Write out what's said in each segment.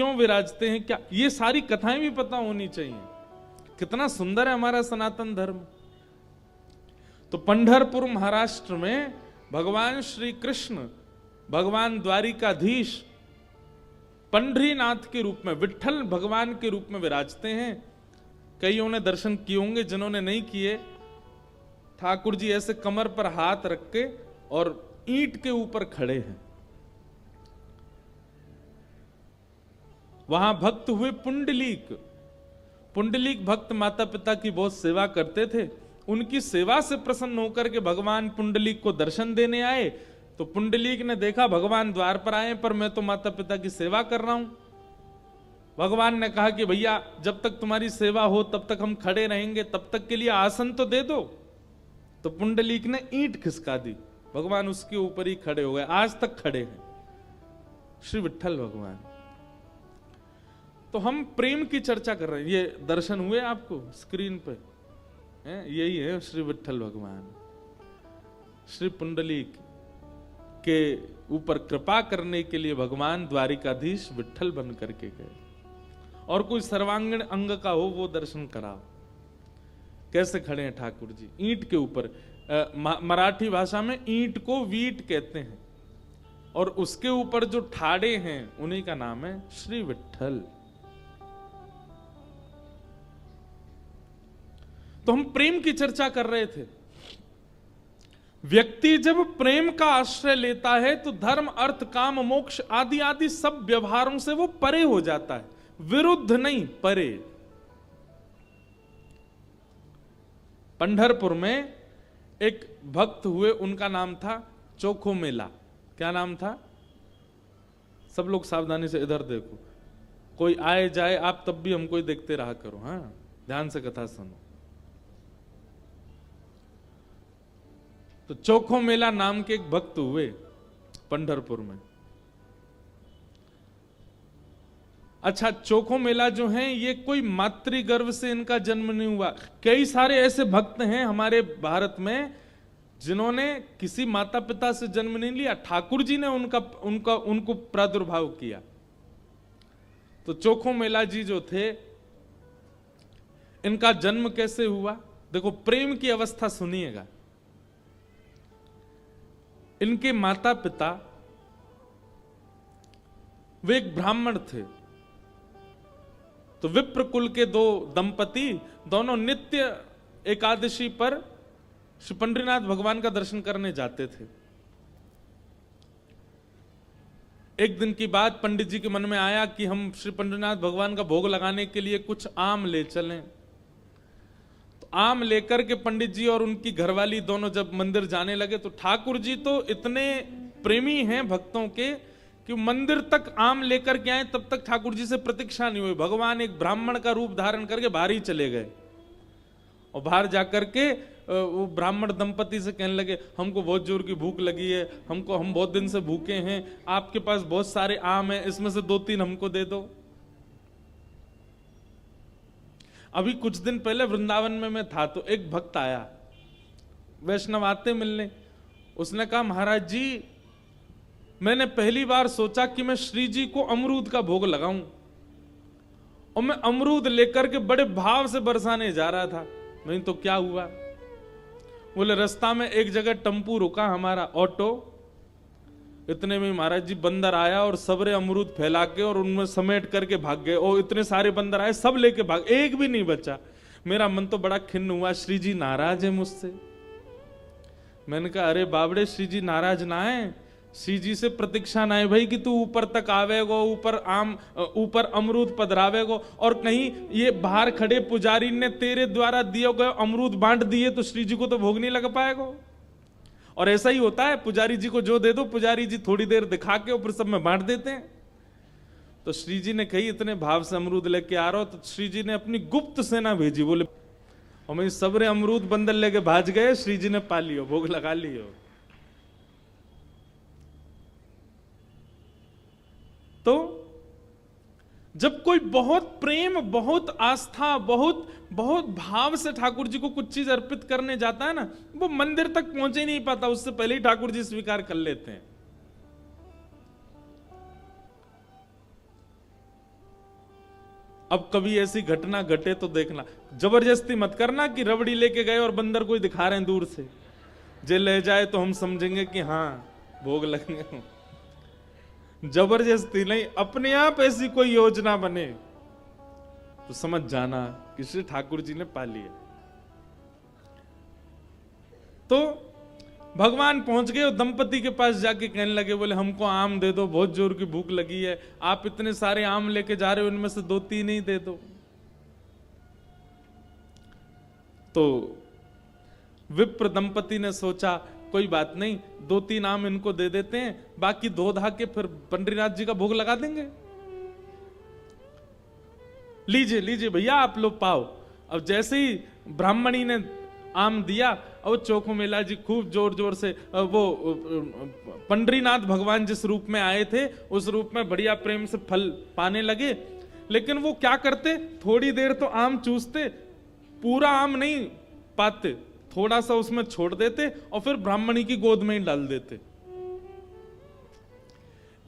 क्यों विराजते हैं, क्या ये सारी कथाएं भी पता होनी चाहिए। कितना सुंदर है हमारा सनातन धर्म। तो पंढरपुर महाराष्ट्र में भगवान श्री कृष्ण भगवान द्वारिकाधीश पंढरीनाथ के रूप में, विट्ठल भगवान के रूप में विराजते हैं। कईयों ने दर्शन किए होंगे, जिन्होंने नहीं किए, ठाकुर जी ऐसे कमर पर हाथ रख के और ईंट के ऊपर खड़े हैं। वहां भक्त हुए पुंडलीक। पुंडलीक भक्त माता पिता की बहुत सेवा करते थे। उनकी सेवा से प्रसन्न होकर के भगवान पुंडलीक को दर्शन देने आए। तो पुंडलीक ने देखा भगवान द्वार पर आए, पर मैं तो माता पिता की सेवा कर रहा हूं। भगवान ने कहा कि भैया जब तक तुम्हारी सेवा हो तब तक हम खड़े रहेंगे, तब तक के लिए आसन तो दे दो। तो पुंडलीक ने ईंट खिसका दी, भगवान उसके ऊपर ही खड़े हो गए, आज तक खड़े हैं श्री विट्ठल भगवान। तो हम प्रेम की चर्चा कर रहे हैं। ये दर्शन हुए आपको स्क्रीन पे, यही है श्री विट्ठल भगवान। श्री पुंडलीक के ऊपर कृपा करने के लिए भगवान द्वारिकाधीश विट्ठल बन करके गए। और कोई सर्वांगीण अंग का हो वो दर्शन कराओ। कैसे खड़े हैं ठाकुर जी ईंट के ऊपर। मराठी भाषा में ईंट को वीट कहते हैं, और उसके ऊपर जो ठाड़े हैं उन्हीं का नाम है श्री विट्ठल। तो हम प्रेम की चर्चा कर रहे थे। व्यक्ति जब प्रेम का आश्रय लेता है तो धर्म अर्थ काम मोक्ष आदि आदि सब व्यवहारों से वो परे हो जाता है, विरुद्ध नहीं, परे। पंढरपुर में एक भक्त हुए, उनका नाम था चोखो मेला। क्या नाम था? सब लोग सावधानी से इधर देखो, कोई आए जाए आप तब भी हमको ही देखते रहा करो। हाँ, ध्यान से कथा सुनो। तो चोखो मेला नाम के एक भक्त हुए पंढरपुर में। अच्छा, चोखो मेला जो है ये कोई मातृगर्भ से इनका जन्म नहीं हुआ। कई सारे ऐसे भक्त हैं हमारे भारत में जिन्होंने किसी माता पिता से जन्म नहीं लिया, ठाकुर जी ने उनको प्रादुर्भाव किया। तो चोखो मेला जी जो थे, इनका जन्म कैसे हुआ? देखो प्रेम की अवस्था सुनिएगा। इनके माता पिता वे एक ब्राह्मण थे। तो विप्र कुल के दो दंपति दोनों नित्य एकादशी पर श्री पंढरीनाथ भगवान का दर्शन करने जाते थे। एक दिन की बात, पंडित जी के मन में आया कि हम श्री पंढरीनाथ भगवान का भोग लगाने के लिए कुछ आम ले चलें। तो आम लेकर के पंडित जी और उनकी घरवाली दोनों जब मंदिर जाने लगे, तो ठाकुर जी तो इतने प्रेमी हैं भक्तों के कि मंदिर तक आम लेकर के आए, तब तक ठाकुर जी से प्रतीक्षा नहीं हुई। भगवान एक ब्राह्मण का रूप धारण करके बाहर ही चले गए। और बाहर जाकर के वो ब्राह्मण दंपति से कहने लगे, हमको बहुत जोर की भूख लगी है, हम बहुत दिन से भूखे हैं, आपके पास बहुत सारे आम हैं, इसमें से 2-3 हमको दे दो। अभी कुछ दिन पहले वृंदावन में मैं था, तो एक भक्त आया, वैष्णव आते मिलने। उसने कहा, महाराज जी मैंने पहली बार सोचा कि मैं श्री जी को अमरूद का भोग लगाऊं, और मैं अमरूद लेकर के बड़े भाव से बरसाने जा रहा था। नहीं तो क्या हुआ? बोले रास्ता में एक जगह टेम्पू रुका हमारा ऑटो, इतने में महाराज जी बंदर आया और सबरे अमरूद फैला के और उनमें समेट करके भाग गए। और इतने सारे बंदर आए, सब लेके भाग, एक भी नहीं बचा। मेरा मन तो बड़ा खिन्न हुआ, श्री जी नाराज है मुझसे। मैंने कहा, अरे बाबड़े श्री जी नाराज ना है, श्री जी से प्रतीक्षा ना है भाई कि तू ऊपर तक आवेगो, ऊपर अमरूद पधरावेगो, और कहीं ये बाहर खड़े पुजारी ने तेरे द्वारा दिए गए अमरूद बांट दिए तो श्री जी को तो भोग नहीं लग पाएगा। और ऐसा ही होता है, पुजारी जी को जो दे दो पुजारी जी थोड़ी देर दिखा के और फिर सब में बांट देते हैं। तो श्री जी ने कही इतने भाव से अमरूद लेके आ रहा हो, तो श्री जी ने अपनी गुप्त सेना भेजी। बोले और मैं सबरे अमरूद बंदर लेके भाज गए, श्री जी ने पा लियो, भोग लगा लियो। तो जब कोई बहुत प्रेम, बहुत आस्था, बहुत बहुत भाव से ठाकुर जी को कुछ चीज अर्पित करने जाता है ना, वो मंदिर तक पहुंचे नहीं पाता, उससे पहले ही ठाकुर जी स्वीकार कर लेते हैं। अब कभी ऐसी घटना घटे तो देखना, जबरदस्ती मत करना कि रबड़ी लेके गए और बंदर कोई दिखा रहे हैं दूर से, जे ले जाए तो हम समझेंगे कि हाँ भोग लगेंगे। जबरदस्ती नहीं, अपने आप ऐसी कोई योजना बने तो समझ जाना कि श्री ठाकुर जी ने पा लिया। तो भगवान पहुंच गए और दंपति के पास जाके कहने लगे, बोले हमको आम दे दो, बहुत जोर की भूख लगी है, आप इतने सारे आम लेके जा रहे हो, उनमें से 2-3 ही दे दो। तो विप्र दंपति ने सोचा कोई बात नहीं, 2-3 आम इनको दे देते हैं, बाकी धो धा के फिर पंडरीनाथ जी का भोग लगा देंगे। लीजिए लीजिए भैया आप लोग पाओ। अब जैसे ही ब्राह्मणी ने आम दिया और चोखो मेला जी खूब जोर जोर से वो पंडरीनाथ भगवान जिस रूप में आए थे उस रूप में बढ़िया प्रेम से फल पाने लगे। लेकिन वो क्या करते, थोड़ी देर तो आम चूसते, पूरा आम नहीं पाते, थोड़ा सा उसमें छोड़ देते और फिर ब्राह्मणी की गोद में ही डाल देते।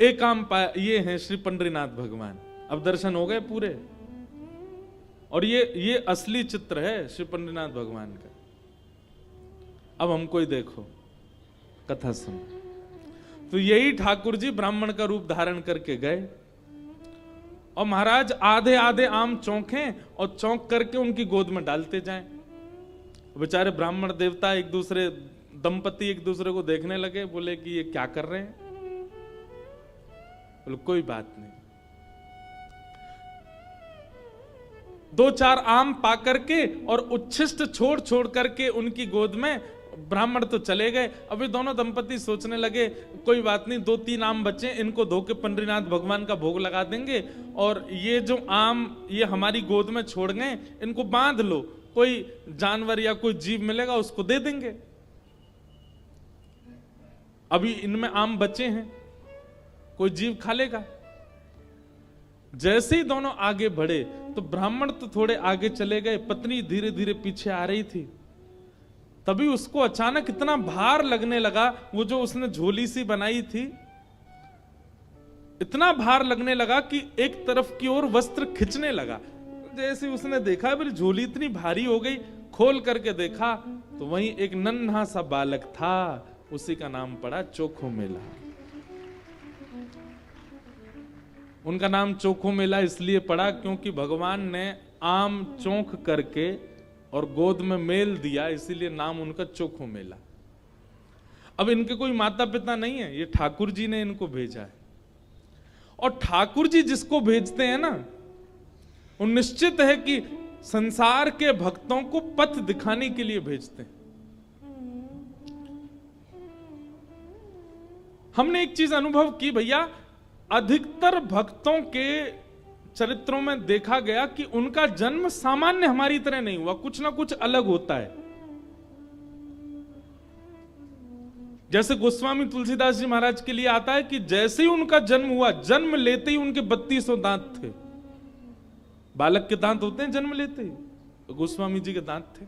एक आम पाया, ये हैं श्री पंडरीनाथ भगवान। अब दर्शन हो गए पूरे, और ये असली चित्र है श्री पंडरीनाथ भगवान का। अब हमको ही देखो, कथा सुन। तो यही ठाकुर जी ब्राह्मण का रूप धारण करके गए और महाराज आधे आधे आम चौंके और चौंक करके उनकी गोद में डालते जाएं। बेचारे ब्राह्मण देवता एक दूसरे, दंपति एक दूसरे को देखने लगे, बोले कि ये क्या कर रहे हैं। बोले कोई बात नहीं। 2-4 आम पा करके और उच्छिष्ट छोड़ छोड़ करके उनकी गोद में ब्राह्मण तो चले गए। अभी दोनों दंपति सोचने लगे कोई बात नहीं, 2-3 आम बचे, इनको धो के पंडरीनाथ भगवान का भोग लगा देंगे, और ये जो आम ये हमारी गोद में छोड़ गए इनको बांध लो, कोई जानवर या कोई जीव मिलेगा उसको दे देंगे, अभी इनमें आम बचे हैं, कोई जीव खा लेगा। जैसे ही दोनों आगे बढ़े तो ब्राह्मण तो थोड़े आगे चले गए, पत्नी धीरे धीरे पीछे आ रही थी। तभी उसको अचानक इतना भार लगने लगा, वो जो उसने झोली सी बनाई थी, इतना भार लगने लगा कि एक तरफ की ओर वस्त्र खिंचने लगा। जैसे उसने देखा मेरी झोली इतनी भारी हो गई, खोल करके देखा तो वहीं एक नन्हा सा बालक था, उसी का नाम पड़ा चोखो मेला। उनका नाम चोखो मेला इसलिए पड़ा क्योंकि भगवान ने आम चौंक करके और गोद में मेल दिया, इसीलिए नाम उनका चोखो मेला। अब इनके कोई माता पिता नहीं है, ये ठाकुर जी ने इनको भेजा है। और ठाकुर जी जिसको भेजते हैं ना, वो निश्चित है कि संसार के भक्तों को पथ दिखाने के लिए भेजते हैं। हमने एक चीज अनुभव की भैया, अधिकतर भक्तों के चरित्रों में देखा गया कि उनका जन्म सामान्य हमारी तरह नहीं हुआ, कुछ ना कुछ अलग होता है। जैसे गोस्वामी तुलसीदास जी महाराज के लिए आता है कि जैसे ही उनका जन्म हुआ, जन्म लेते ही उनके 3200 दांत थे। बालक के दांत होते हैं जन्म लेते ही, तो गोस्वामी जी के दांत थे।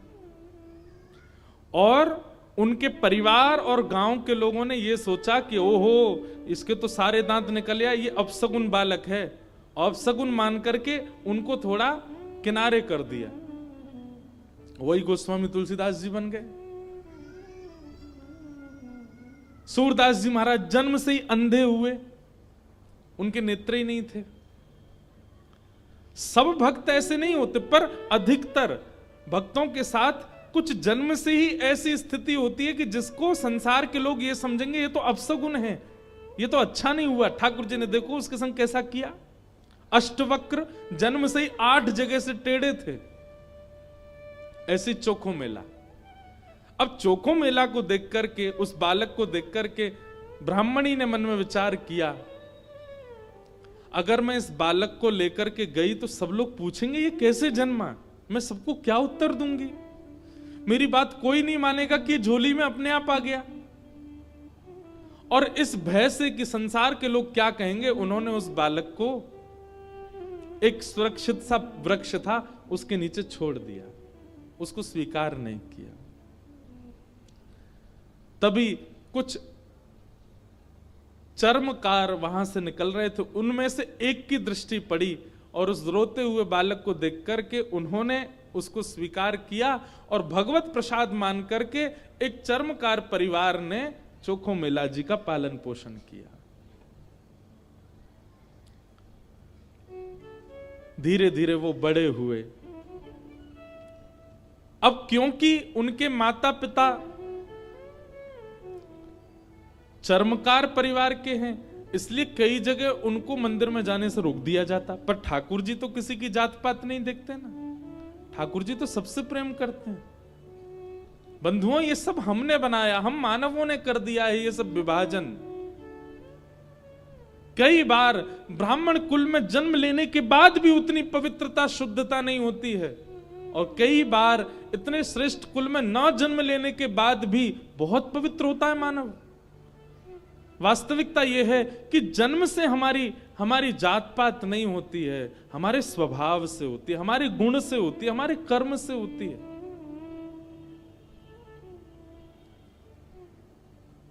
और उनके परिवार और गांव के लोगों ने यह सोचा कि ओहो इसके तो सारे दांत निकल आए, ये अपसगुन बालक है, अपसगुन मान करके उनको थोड़ा किनारे कर दिया। वही गोस्वामी तुलसीदास जी बन गए। सूरदास जी महाराज जन्म से ही अंधे हुए, उनके नेत्र ही नहीं थे। सब भक्त ऐसे नहीं होते, पर अधिकतर भक्तों के साथ कुछ जन्म से ही ऐसी स्थिति होती है कि जिसको संसार के लोग ये समझेंगे ये तो अपसगुन है, ये तो अच्छा नहीं हुआ। ठाकुर जी ने देखो उसके संग कैसा किया, अष्टवक्र, जन्म से ही 8 जगह से टेढ़े थे। ऐसी चोखो मेला। अब चोखो मेला को देख करके, उस बालक को देख करके ब्राह्मणी ने मन में विचार किया, अगर मैं इस बालक को लेकर के गई तो सब लोग पूछेंगे ये कैसे जन्मा, मैं सबको क्या उत्तर दूंगी, मेरी बात कोई नहीं मानेगा कि झोली में अपने आप आ गया। और इस भय से कि संसार के लोग क्या कहेंगे, उन्होंने उस बालक को एक सुरक्षित सा वृक्ष था उसके नीचे छोड़ दिया, उसको स्वीकार नहीं किया। तभी कुछ चर्मकार वहां से निकल रहे थे, उनमें से एक की दृष्टि पड़ी और उस रोते हुए बालक को देख करके उन्होंने उसको स्वीकार किया और भगवत प्रसाद मान करके एक चर्मकार परिवार ने चोखो मेला जी का पालन पोषण किया। धीरे धीरे वो बड़े हुए। अब क्योंकि उनके माता पिता चर्मकार परिवार के हैं, इसलिए कई जगह उनको मंदिर में जाने से रोक दिया जाता। पर ठाकुर जी तो किसी की जात पात नहीं देखते ना, ठाकुर जी तो सबसे प्रेम करते हैं। बंधुओं, ये सब हमने बनाया, हम मानवों ने कर दिया है ये सब विभाजन। कई बार ब्राह्मण कुल में जन्म लेने के बाद भी उतनी पवित्रता शुद्धता नहीं होती है, और कई बार इतने श्रेष्ठ कुल में न जन्म लेने के बाद भी बहुत पवित्र होता है मानव। वास्तविकता यह है कि जन्म से हमारी जात पात नहीं होती है, हमारे स्वभाव से होती है, हमारे गुण से होती है, हमारे कर्म से होती है।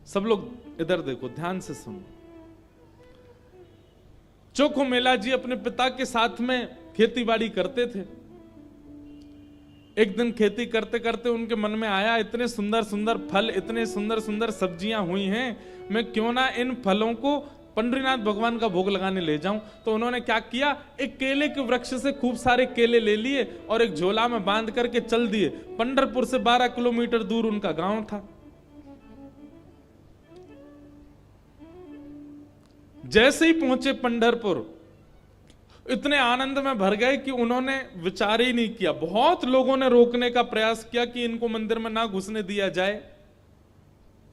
सब लोग इधर देखो, ध्यान से सुनो। चोखो मेला जी अपने पिता के साथ में खेती बाड़ी करते थे। एक दिन खेती करते करते उनके मन में आया, इतने सुंदर सुंदर फल, इतने सुंदर सुंदर सब्जियां हुई हैं, मैं क्यों ना इन फलों को पंडरीनाथ भगवान का भोग लगाने ले जाऊं। तो उन्होंने क्या किया, एक केले के वृक्ष से खूब सारे केले ले लिए और एक झोला में बांध करके चल दिए। पंढरपुर से 12 किलोमीटर दूर उनका गांव था। जैसे ही पहुंचे पंढरपुर, इतने आनंद में भर गए कि उन्होंने विचार ही नहीं किया। बहुत लोगों ने रोकने का प्रयास किया कि इनको मंदिर में ना घुसने दिया जाए,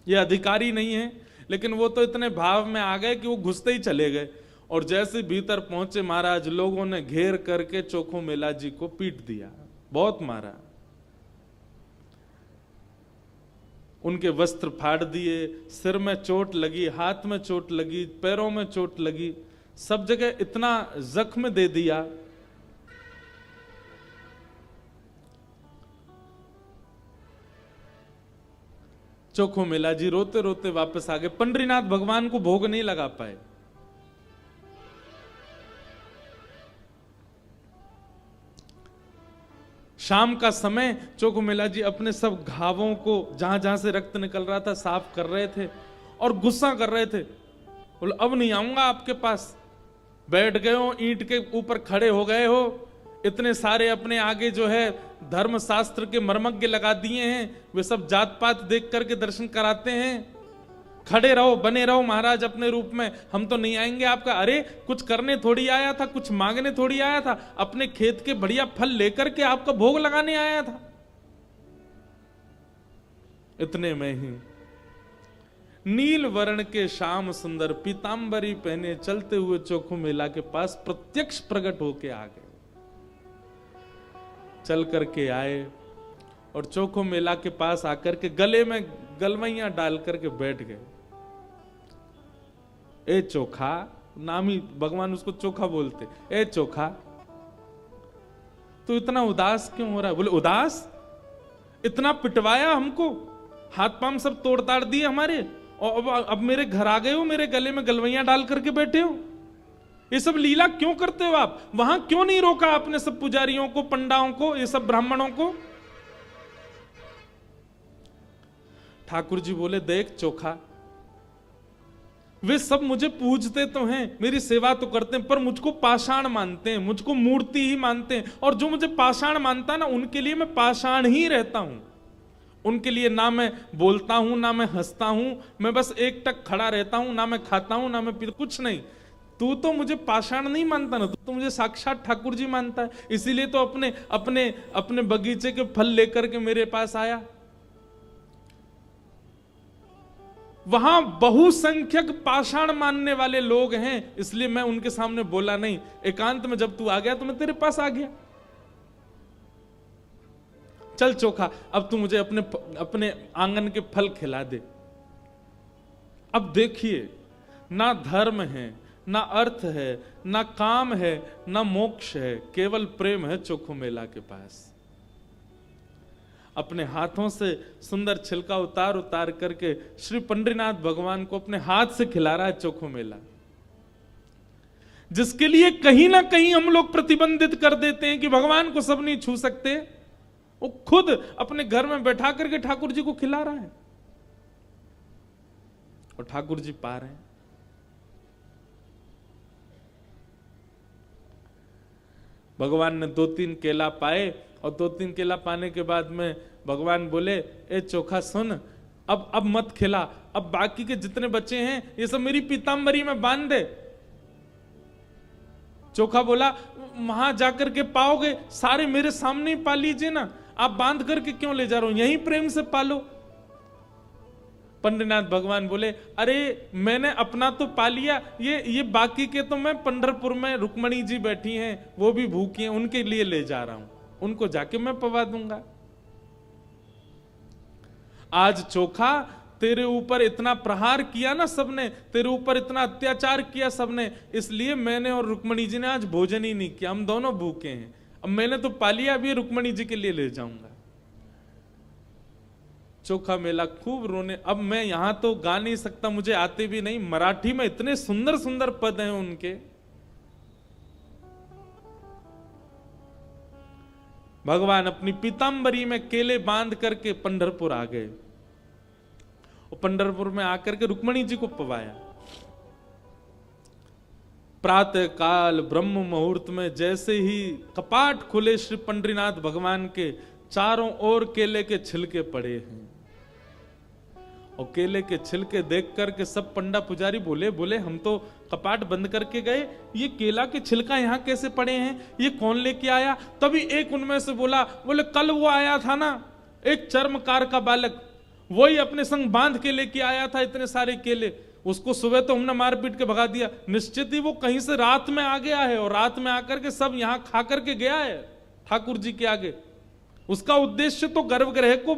ये अधिकारी नहीं है, लेकिन वो तो इतने भाव में आ गए कि वो घुसते ही चले गए। और जैसे भीतर पहुंचे महाराज, लोगों ने घेर करके चोखो मेला जी को पीट दिया, बहुत मारा। उनके वस्त्र फाड़ दिए, सिर में चोट लगी, हाथ में चोट लगी, पैरों में चोट लगी, सब जगह इतना जख्म दे दिया। चोखो मेला जी रोते रोते वापस आ गए। पंडरीनाथ भगवान को भोग नहीं लगा पाए। शाम का समय चोखो मेला जी अपने सब घावों को, जहां जहां से रक्त निकल रहा था, साफ कर रहे थे और गुस्सा कर रहे थे। बोले अब नहीं आऊंगा आपके पास। बैठ गए हो, ईंट के ऊपर खड़े हो गए हो, इतने सारे अपने आगे जो है धर्म शास्त्र के मर्मज्ञ लगा दिए हैं, वे सब जात पात देख करके दर्शन कराते हैं। खड़े रहो, बने रहो महाराज अपने रूप में, हम तो नहीं आएंगे आपका। अरे कुछ करने थोड़ी आया था, कुछ मांगने थोड़ी आया था, अपने खेत के बढ़िया फल लेकर के आपका भोग लगाने आया था। इतने में ही नील वर्ण के श्याम सुंदर पीतांबरी पहने चलते हुए चोखो मेला के पास प्रत्यक्ष प्रकट होके आ गए। चल करके आए और चोखो मेला के पास आकर के गले में गलवैयां डाल करके बैठ गए। ए चोखा, नाम ही भगवान उसको चोखा बोलते। ए चोखा, तू इतना उदास क्यों हो रहा है? बोले उदास? इतना पिटवाया हमको, हाथ पांव सब तोड़ ताड़ दिए हमारे, और अब मेरे घर आ गए हो, मेरे गले में गलवैयां डाल करके बैठे हो। ये सब लीला क्यों करते हो आप? वहां क्यों नहीं रोका आपने सब पुजारियों को, पंडाओं को, ये सब ब्राह्मणों को? ठाकुर जी बोले देख चोखा, वे सब मुझे पूजते तो हैं, मेरी सेवा तो करते हैं, पर मुझको पाषाण मानते हैं, मुझको मूर्ति ही मानते हैं। और जो मुझे पाषाण मानता है ना, उनके लिए मैं पाषाण ही रहता हूं। उनके लिए ना मैं बोलता हूं, ना मैं हंसता हूं, मैं बस एक टक खड़ा रहता हूं, ना मैं खाता हूं, ना मैं पीता, कुछ नहीं। तू तो मुझे पाषाण नहीं मानता ना, तू तो मुझे साक्षात ठाकुर जी मानता है। इसीलिए तो अपने अपने अपने बगीचे के फल लेकर के मेरे पास आया। वहां बहुसंख्यक पाषाण मानने वाले लोग हैं, इसलिए मैं उनके सामने बोला नहीं। एकांत में जब तू आ गया तो मैं तेरे पास आ गया। चल चोखा, अब तू मुझे अपने आंगन के फल खिला दे। अब देखिए, ना धर्म है, ना अर्थ है, ना काम है, ना मोक्ष है, केवल प्रेम है चोखो मेला के पास। अपने हाथों से सुंदर छिलका उतार उतार करके श्री पंडरीनाथ भगवान को अपने हाथ से खिला रहा है चोखो मेला। जिसके लिए कहीं ना कहीं हम लोग प्रतिबंधित कर देते हैं कि भगवान को सब नहीं छू सकते, वो खुद अपने घर में बैठा करके ठाकुर जी को खिला रहा है और ठाकुर जी पा रहे हैं। भगवान ने 2-3 केला पाए और 2-3 केला पाने के बाद में भगवान बोले, ए चोखा सुन, अब मत खिला, अब बाकी के जितने बच्चे हैं ये सब मेरी पीतांबरी में बांध दे। चोखा बोला, वहां जाकर के पाओगे, सारे मेरे सामने ही पा लीजिए ना, आप बांध करके क्यों ले जा रहे हो, यहीं प्रेम से पालो। पंडरीनाथ भगवान बोले, अरे मैंने अपना तो पा लिया, ये बाकी के तो मैं पंढरपुर में रुक्मणी जी बैठी हैं, वो भी भूखी हैं, उनके लिए ले जा रहा हूं, उनको जाके मैं पवा दूंगा। आज चोखा तेरे ऊपर इतना प्रहार किया ना सबने, तेरे ऊपर इतना अत्याचार किया सबने, इसलिए मैंने और रुक्मणी जी ने आज भोजन ही नहीं किया, हम दोनों भूखे हैं। अब मैंने तो पा लिया, अभी रुक्मणी जी के लिए ले जाऊंगा। चोखा मेला खूब रोने। अब मैं यहां तो गा नहीं सकता, मुझे आते भी नहीं, मराठी में इतने सुंदर सुंदर पद हैं उनके। भगवान अपनी पीतांबरी में केले बांध करके पंढरपुर आ गए और पंढरपुर में आकर के रुक्मणी जी को पवाया। प्रातः काल ब्रह्म मुहूर्त में जैसे ही कपाट खुले श्री पंडरीनाथ भगवान के, चारों ओर केले के छिलके पड़े हैं और केले के छिलके देख करके सब पंडा पुजारी बोले हम तो कपाट बंद करके गए, ये केला के छिलका यहाँ कैसे पड़े हैं, ये कौन लेके आया। तभी एक उनमें से बोले कल वो आया था ना एक चर्मकार का बालक, वही अपने संग बांध के लेके आया था इतने सारे केले, उसको सुबह तो हमने मार पीट के भगा दिया, निश्चित ही वो कहीं से रात में आ गया है और रात में आकर के सब यहां खा करके गया है ठाकुर जी के आगे। उसका उद्देश्य तो गर्भगृह को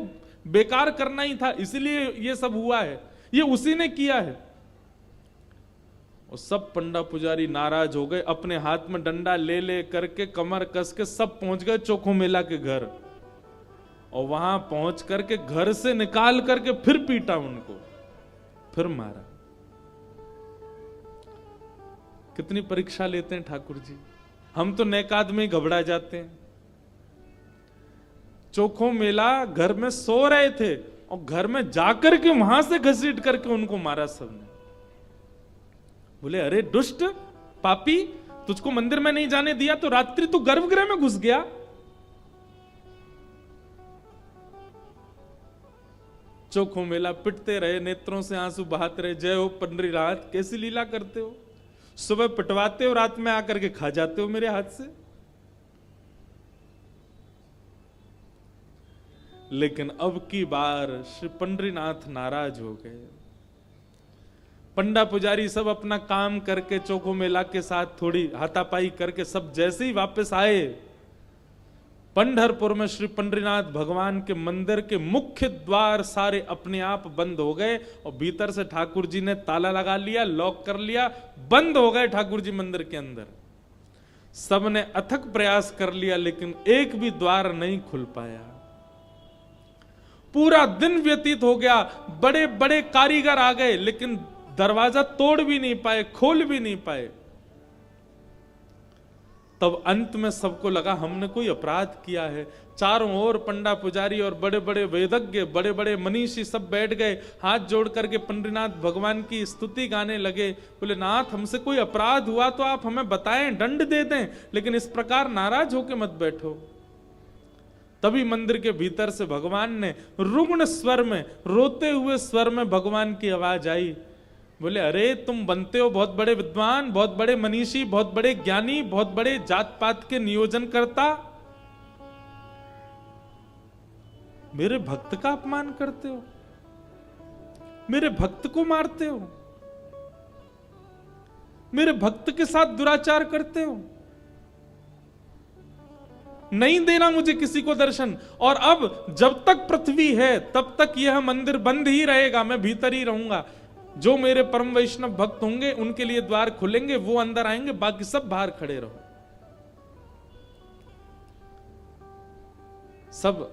बेकार करना ही था, इसलिए ये सब हुआ है, ये उसी ने किया है। और सब पंडा पुजारी नाराज हो गए, अपने हाथ में डंडा ले करके कमर कस के सब पहुंच गए चोखो मेला के घर और वहां पहुंच करके घर से निकाल करके फिर पीटा उनको, फिर मारा। कितनी परीक्षा लेते हैं ठाकुर जी, हम तो नेकाद में घबरा जाते हैं। चोखो मेला घर में सो रहे थे और घर में जाकर के वहां से घसीट करके उनको मारा सबने। बोले अरे दुष्ट पापी, तुझको मंदिर में नहीं जाने दिया तो रात्रि तू गर्भगृह में घुस गया। चोखो मेला पिटते रहे, नेत्रों से आंसू बहाते रहे, जय हो पंडरीनाथ, कैसी लीला करते हो, सुबह पिटवाते हो, रात में आकर के खा जाते हो मेरे हाथ से। लेकिन अब की बार श्री पंडरीनाथ नाराज हो गए। पंडा पुजारी सब अपना काम करके चोखो मेला के साथ थोड़ी हाथापाई करके सब जैसे ही वापस आए, पंढरपुर में श्री पंडरीनाथ भगवान के मंदिर के मुख्य द्वार सारे अपने आप बंद हो गए और भीतर से ठाकुर जी ने ताला लगा लिया, लॉक कर लिया, बंद हो गए ठाकुर जी मंदिर के अंदर। सबने अथक प्रयास कर लिया लेकिन एक भी द्वार नहीं खुल पाया। पूरा दिन व्यतीत हो गया, बड़े बड़े कारीगर आ गए लेकिन दरवाजा तोड़ भी नहीं पाए, खोल भी नहीं पाए। तब अंत में सबको लगा हमने कोई अपराध किया है। चारों ओर पंडा पुजारी और बड़े बड़े वेदज्ञ, बड़े बड़े मनीषी सब बैठ गए, हाथ जोड़ करके पंडरीनाथ भगवान की स्तुति गाने लगे। बोले नाथ, हमसे कोई अपराध हुआ तो आप हमें बताएं, दंड दे दें, लेकिन इस प्रकार नाराज होकर मत बैठो। तभी मंदिर के भीतर से भगवान ने रुग्ण स्वर में, रोते हुए स्वर में भगवान की आवाज आई। बोले अरे तुम बनते हो बहुत बड़े विद्वान, बहुत बड़े मनीषी, बहुत बड़े ज्ञानी, बहुत बड़े जात पात के नियोजन करता, मेरे भक्त का अपमान करते हो, मेरे भक्त को मारते हो, मेरे भक्त के साथ दुराचार करते हो, नहीं देना मुझे किसी को दर्शन। और अब जब तक पृथ्वी है तब तक यह मंदिर बंद ही रहेगा, मैं भीतर ही रहूंगा। जो मेरे परम वैष्णव भक्त होंगे उनके लिए द्वार खुलेंगे, वो अंदर आएंगे, बाकी सब बाहर खड़े रहो। सब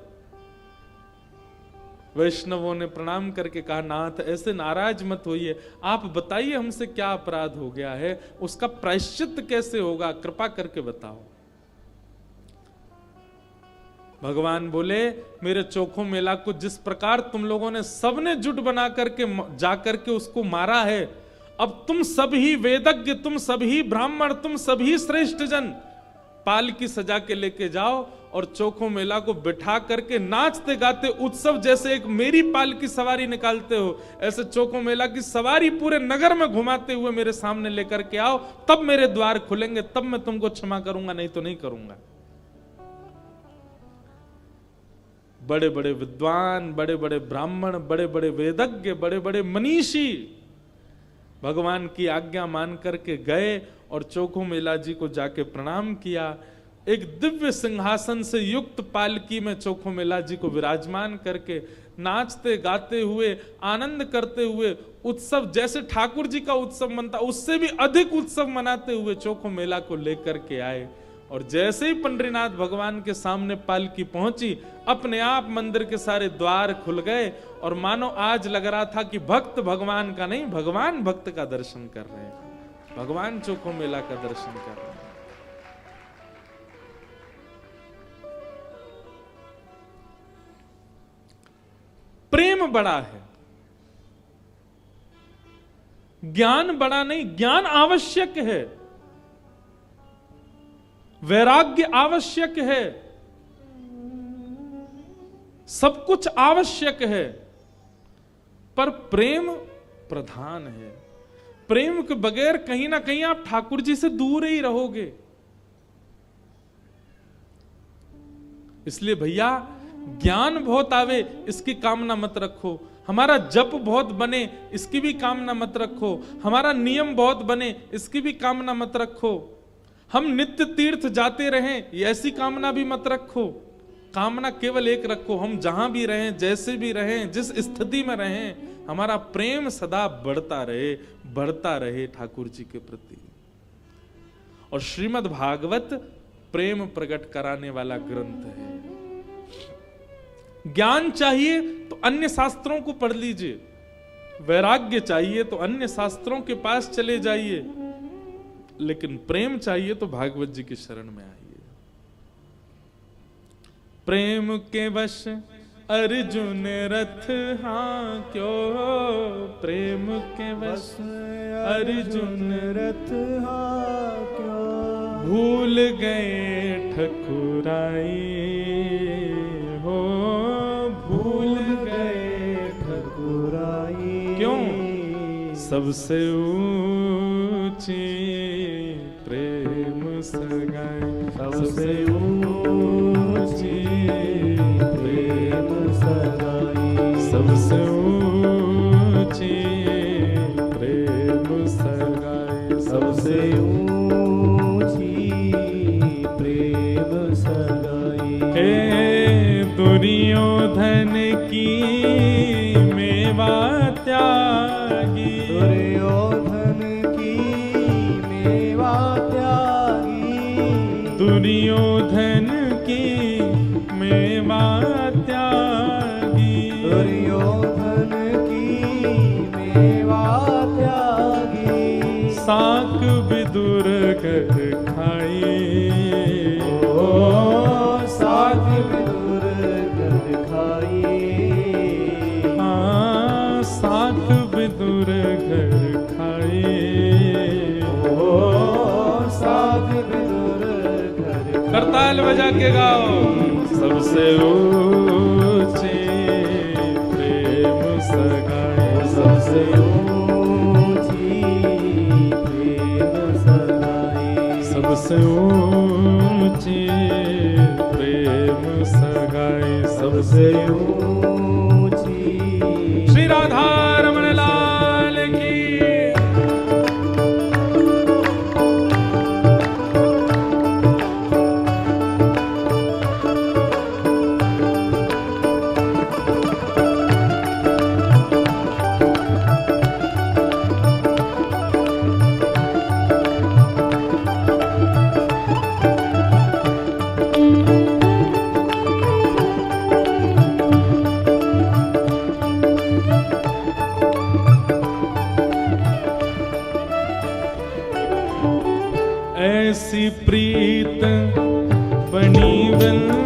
वैष्णवों ने प्रणाम करके कहा, नाथ ऐसे नाराज मत होइए, आप बताइए हमसे क्या अपराध हो गया है, उसका प्रायश्चित कैसे होगा, कृपा करके बताओ। भगवान बोले, मेरे चोखो मेला को जिस प्रकार तुम लोगों ने सबने जुट बना करके जाकर के उसको मारा है, अब तुम सभी वेदज्ञ, तुम सभी ब्राह्मण, तुम सभी श्रेष्ठ जन पाल की सजा के लेके जाओ और चोखो मेला को बिठा करके नाचते गाते उत्सव जैसे एक मेरी पाल की सवारी निकालते हो, ऐसे चोखो मेला की सवारी पूरे नगर में घुमाते हुए मेरे सामने लेकर के आओ, तब मेरे द्वार खुलेंगे, तब मैं तुमको क्षमा करूंगा, नहीं तो नहीं करूंगा। बड़े बड़े विद्वान, बड़े बड़े ब्राह्मण, बड़े बड़े वेदज्ञ, बड़े बड़े मनीषी भगवान की आज्ञा मान करके गए और चोखो मेला जी को जाके प्रणाम किया। एक दिव्य सिंहासन से युक्त पालकी में चोखो मेला जी को विराजमान करके नाचते गाते हुए, आनंद करते हुए, उत्सव जैसे ठाकुर जी का उत्सव मनता उससे भी अधिक उत्सव मनाते हुए चोखो मेला को लेकर के आए। और जैसे ही पंडरीनाथ भगवान के सामने पालकी पहुंची, अपने आप मंदिर के सारे द्वार खुल गए और मानो आज लग रहा था कि भक्त भगवान का नहीं, भगवान भक्त का दर्शन कर रहे हैं, भगवान चोखो मेला का दर्शन कर रहे हैं। प्रेम बड़ा है, ज्ञान बड़ा नहीं। ज्ञान आवश्यक है, वैराग्य आवश्यक है, सब कुछ आवश्यक है, पर प्रेम प्रधान है। प्रेम के बगैर कहीं ना कहीं आप ठाकुर जी से दूर ही रहोगे। इसलिए भैया, ज्ञान बहुत आवे इसकी कामना मत रखो, हमारा जप बहुत बने इसकी भी कामना मत रखो, हमारा नियम बहुत बने इसकी भी कामना मत रखो, हम नित्य तीर्थ जाते रहें ये ऐसी कामना भी मत रखो। कामना केवल एक रखो, हम जहां भी रहें, जैसे भी रहें, जिस स्थिति में रहें, हमारा प्रेम सदा बढ़ता रहे ठाकुर जी के प्रति। और श्रीमद् भागवत प्रेम प्रकट कराने वाला ग्रंथ है। ज्ञान चाहिए तो अन्य शास्त्रों को पढ़ लीजिए, वैराग्य चाहिए तो अन्य शास्त्रों के पास चले जाइए, लेकिन प्रेम चाहिए तो भागवत जी की शरण में आइए। प्रेम के वश अर्जुन रथ हाँ क्यों, प्रेम के वश अर्जुन रथ हाँ क्यों, भूल गए ठकुराई हो, भूल गए ठकुराई, क्यों? सबसे ऊंची प्रेम सगाई, सबसे ऊंची प्रेम सगाई, सबसे ऊंची प्रेम सगाई, सबसे ऊंची प्रेम सगाई। हे दुर्योधन की मेवा त्यागी, दुर्योधन की मेवा त्यागी, दुर्योधन की मेवा त्यागी, दुर्योधन की मेवा त्यागी, साक विदुर कर खाई, ओ साक विदुर कर खाई, हाँ साक विदुर घर खाई, ओ साक विदुर घर। करताल बजा के गाओ। सबसे ऊंची प्रेम सगाई, सबसे ऊंची प्रेम सगाई, सबसे ऊंची प्रेम सगाई, सबसे ऊंची। श्री राधा रमण लाल की। ऐसी प्रीत बनी वृंदावन